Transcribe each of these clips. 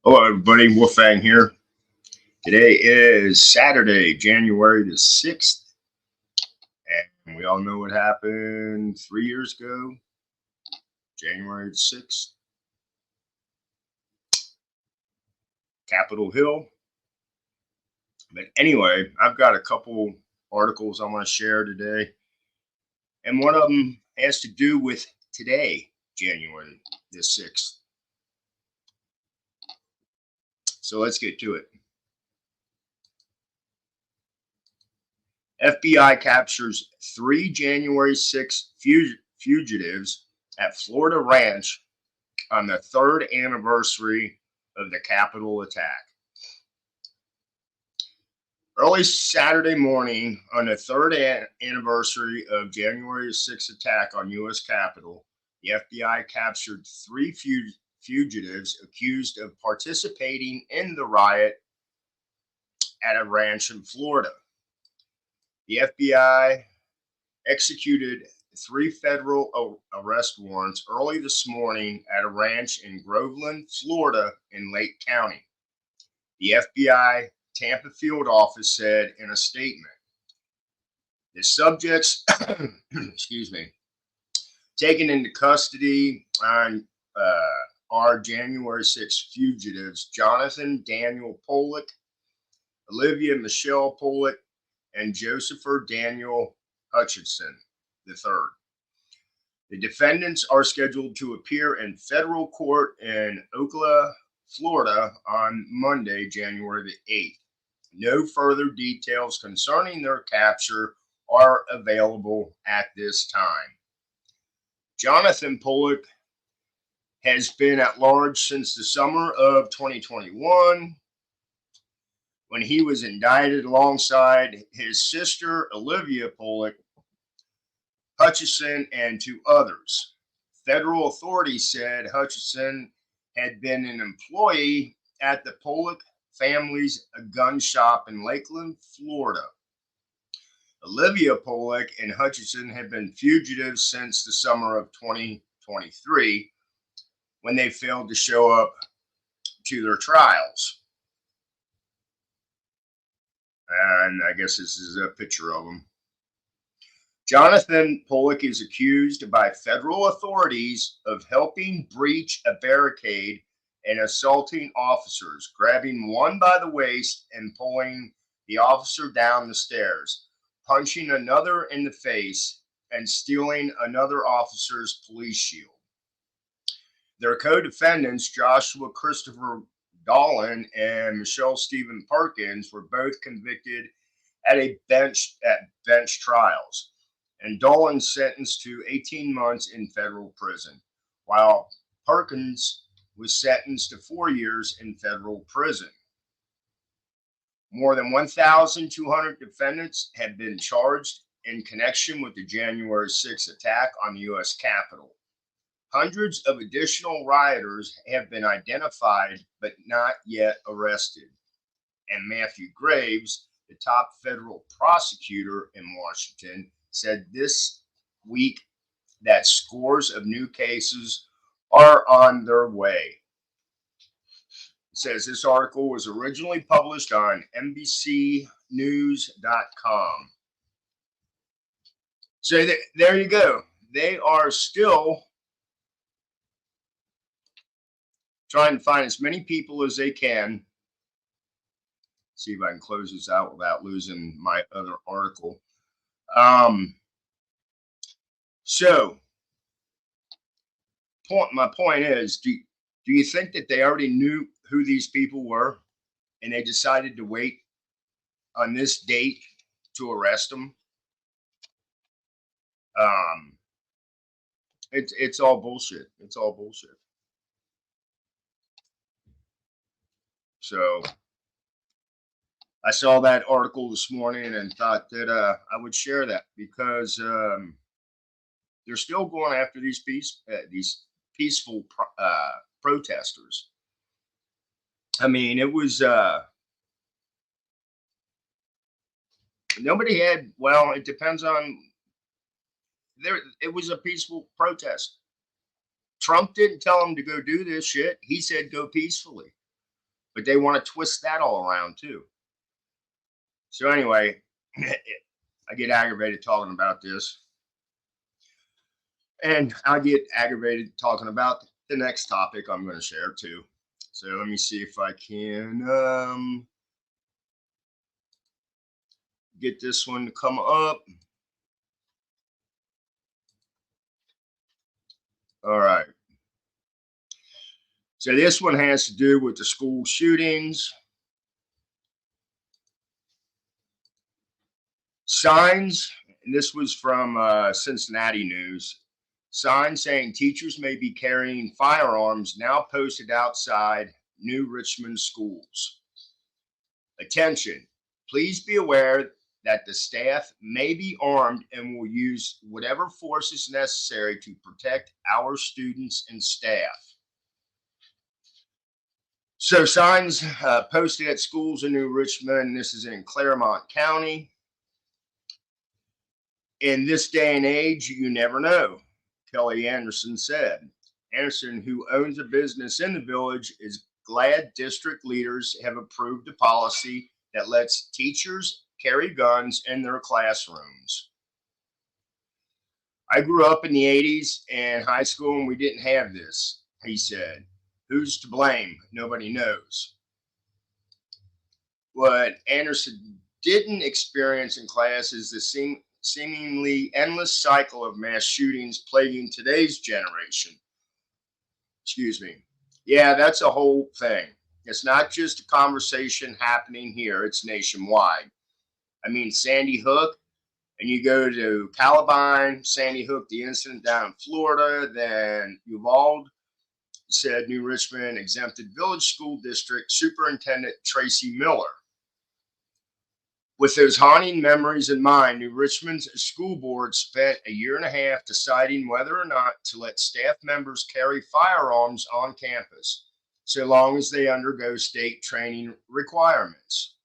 Hello, everybody. Wolfang here. Today is Saturday, January the 6th. And we all know what happened 3 years ago, January the 6th, Capitol Hill. But anyway, I've got a couple articles I want to share today. And one of them has to do with today, January the 6th. So let's get to it. FBI captures 3 January 6th fugitives at Florida ranch on the third anniversary of the Capitol attack. Early Saturday morning, on the third anniversary of January 6th attack on U.S. Capitol, the FBI captured 3 fugitives accused of participating in the riot at a ranch in Florida. The FBI executed 3 federal arrest warrants early this morning at a ranch in Groveland, Florida, in Lake County. The FBI Tampa field office said in a statement, the subjects, taken into custody on are January 6 fugitives Jonathan Daniel Pollock, Olivia Michelle Pollock, and Josepher Daniel Hutchinson III. The defendants are scheduled to appear in federal court in Ocala, Florida on Monday, January the 8th. No further details concerning their capture are available at this time. Jonathan Pollock has been at large since the summer of 2021 when he was indicted alongside his sister, Olivia Pollock, Hutchinson, and 2 others. Federal authorities said Hutchinson had been an employee at the Pollock family's gun shop in Lakeland, Florida. Olivia Pollock and Hutchinson had been fugitives since the summer of 2023 when they failed to show up to their trials. And I guess this is a picture of them. Jonathan Pollock is accused by federal authorities of helping breach a barricade and assaulting officers, grabbing one by the waist and pulling the officer down the stairs, punching another in the face, and stealing another officer's police shield. Their co-defendants, Joshua Christopher Dolan and Michelle Stephen Perkins, were both convicted at bench trials, and Dolan sentenced to 18 months in federal prison, while Perkins was sentenced to 4 years in federal prison. More than 1,200 defendants have been charged in connection with the January 6th attack on the U.S. Capitol. Hundreds of additional rioters have been identified but not yet arrested. And Matthew Graves, the top federal prosecutor in Washington, said this week that scores of new cases are on their way. It says this article was originally published on NBCnews.com. So there you go. They are still trying to find as many people as they can. See if I can close this out without losing my other article. My point is, do you think that they already knew who these people were and they decided to wait on this date to arrest them? It's all bullshit. It's all bullshit. So I saw that article this morning and thought that I would share that because they're still going after these peaceful protesters. I mean, it was nobody had. Well, it depends on. It was a peaceful protest. Trump didn't tell them to go do this shit. He said go peacefully. but they want to twist that all around too. So anyway, I get aggravated talking about this, and I get aggravated talking about the next topic I'm going to share too. So let me see if I can get this one to come up. All right. So this one has to do with the school shootings. Signs, and this was from Cincinnati News. Signs saying teachers may be carrying firearms now posted outside New Richmond schools. Attention, please be aware that the staff may be armed and will use whatever force is necessary to protect our students and staff. So signs posted at schools in New Richmond. This is in Claremont County. In this day and age, you never know, Kelly Anderson said. Anderson, who owns a business in the village, is glad district leaders have approved a policy that lets teachers carry guns in their classrooms. I grew up in the 80s and high school, and we didn't have this, he said. Who's to blame? Nobody knows. What Anderson didn't experience in class is the seemingly endless cycle of mass shootings plaguing today's generation. Excuse me. Yeah, that's a whole thing. It's not just a conversation happening here, it's nationwide. I mean, Sandy Hook, and you go to Columbine, Sandy Hook, the incident down in Florida, then Uvalde, said New Richmond Exempted Village School District Superintendent Tracy Miller. With those haunting memories in mind, New Richmond's school board spent a year and a half deciding whether or not to let staff members carry firearms on campus, so long as they undergo state training requirements.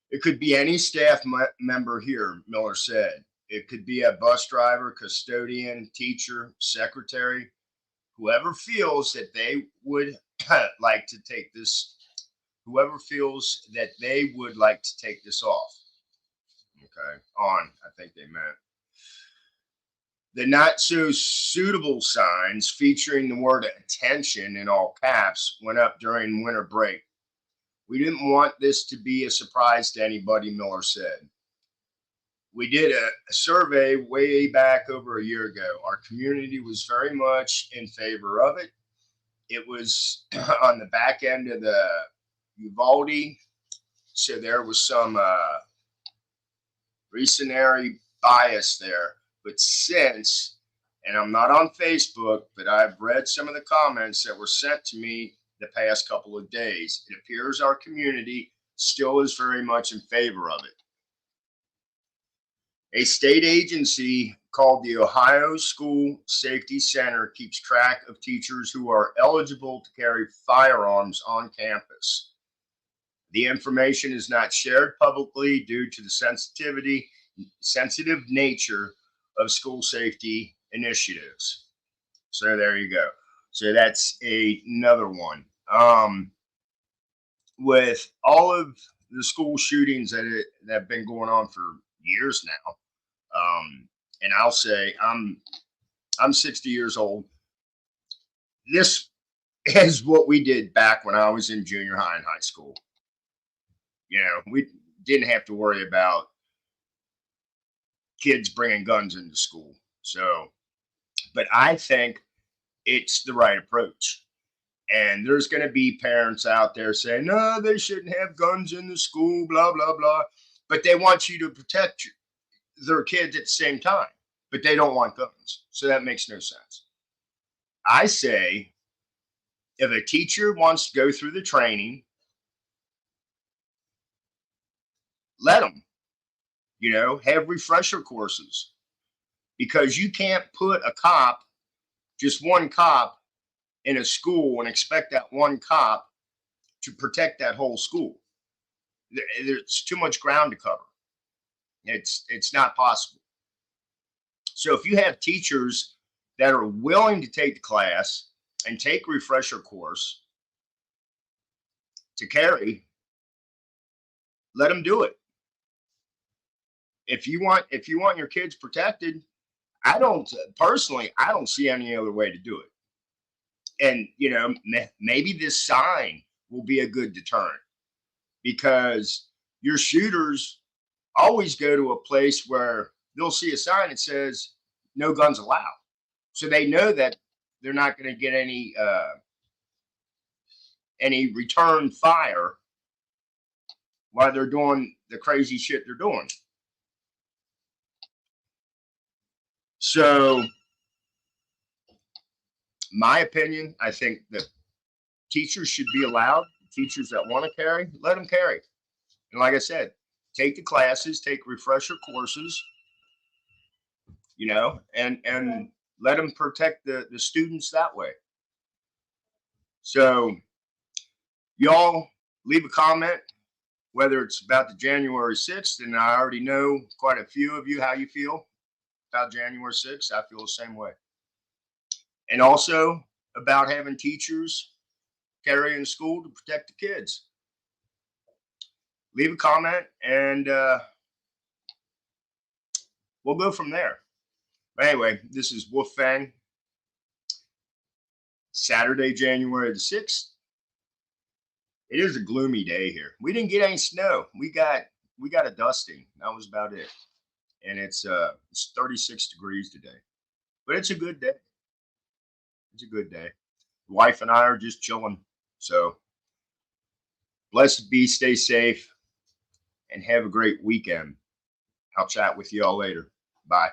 It could be any staff member here, Miller said. It could be a bus driver, custodian, teacher, secretary, whoever feels that they would like to take this whoever feels that they would like to take this off. Okay, on, I think they meant. The not so suitable signs featuring the word attention in all caps went up during winter break. We didn't want this to be a surprise to anybody, Miller said. We did a survey way back over a year ago. Our community was very much in favor of it. It was on the back end of the Uvalde, so there was some recency bias there. But since, and I'm not on Facebook, but I've read some of the comments that were sent to me the past couple of days, it appears our community still is very much in favor of it. A state agency called the Ohio School Safety Center keeps track of teachers who are eligible to carry firearms on campus. The information is not shared publicly due to the sensitive nature of school safety initiatives. So there you go. So that's another one. With all of the school shootings that have been going on for years now, and I'll say I'm 60 years old. This is what we did back when I was in junior high and high school. You know, we didn't have to worry about kids bringing guns into school. So, but I think it's the right approach. And there's going to be parents out there saying, no, they shouldn't have guns in the school, blah, blah, blah. But they want you to protect their kids at the same time, but they don't want guns. So that makes no sense. I say, if a teacher wants to go through the training, let them, have refresher courses, because you can't put a cop, just one cop, in a school and expect that one cop to protect that whole school. There's too much ground to cover. It's not possible. So if you have teachers that are willing to take the class and take refresher course, to carry, let them do it. If you want your kids protected, I don't personally, I don't see any other way to do it. And maybe this sign will be a good deterrent, because your shooters always go to a place where they'll see a sign that says no guns allowed, so they know that they're not going to get any return fire while they're doing the crazy shit they're doing. So, my opinion, I think that teachers should be allowed. Teachers that want to carry, let them carry. And like I said, take the classes, take refresher courses, and let them protect the students that way. So, y'all leave a comment, whether it's about the January 6th, and I already know quite a few of you how you feel about January 6th. I feel the same way. And also about having teachers carry in school to protect the kids. Leave a comment, and we'll go from there. But anyway, this is Wolf Fang. Saturday, January the 6th. It is a gloomy day here. We didn't get any snow. We got a dusting. That was about it. And it's 36 degrees today. But it's a good day. It's a good day. The wife and I are just chilling. So blessed be, stay safe, and have a great weekend. I'll chat with you all later. Bye.